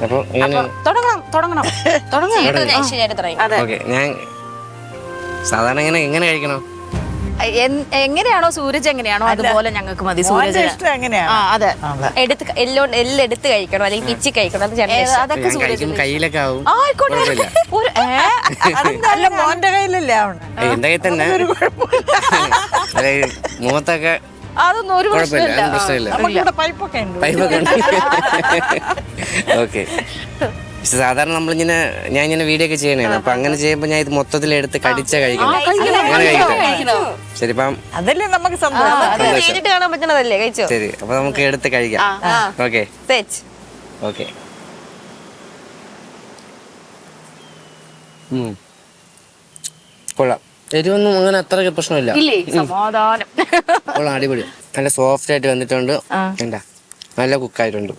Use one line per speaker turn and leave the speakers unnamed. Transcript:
അപ്പൊ
തുടങ്ങണം.
ഓക്കെ. ഞാൻ സാധാരണ എങ്ങനെ കഴിക്കണം?
എങ്ങനെയാണോ സൂരജ് എങ്ങനെയാണോ അതുപോലെ ഞങ്ങൾക്ക് മതി. സൂരജ് അതെ,
എല്ലെടുത്ത് കഴിക്കണം, അല്ലെങ്കിൽ പിച്ചി കഴിക്കണം. അത് ചേട്ടന് ഇഷ്ടം.
അതൊക്കെ
ഞാൻ കഴിക്കുമ്പോൾ കയ്യിലൊക്കെ ആവും.
ആയിക്കോട്ടെ.
അല്ല, മോന്റെ കയ്യിലല്ലേ
എന്റെ കയ്യിൽ തന്നെ. അതായത് മുഖത്തൊക്കെ
അതൊന്നും ഒരു
കുഴപ്പമില്ല, അതൊന്നും പ്രശ്നമില്ല.
പൈപ്പൊക്കെ ഉണ്ട്.
പൈപ്പൊക്കെ ഉണ്ട്. ഓക്കെ. സാധാരണ ഞാൻ ഇങ്ങനെ വീഡിയോ ഒക്കെ ചെയ്യണേ. അപ്പൊ അങ്ങനെ ചെയ്യുമ്പോ ഞാൻ ഇത് മൊത്തത്തിൽ എടുത്ത് കഴിക്കണം. അങ്ങനെ കഴിക്കട്ടെ? ശരി, ഇപ്പം
അതല്ലേ നമുക്ക് സന്തോഷം.
നേരിട്ട് കാണാൻ പറ്റണതല്ലേ, കഴിച്ചോ.
ശരി, അപ്പൊ നമുക്ക് എടുത്ത് കഴിക്കാം. Okay okay. കൊള്ളാം. എരിവൊന്നും അങ്ങനെ അത്ര പ്രശ്നമില്ല.
സമാധാനം.
കൊള്ളാം, അടിപൊളി. നല്ല സോഫ്റ്റ് ആയിട്ട് വന്നിട്ടുണ്ട്. എന്താ, നല്ല കുക്കായിട്ടുണ്ട്.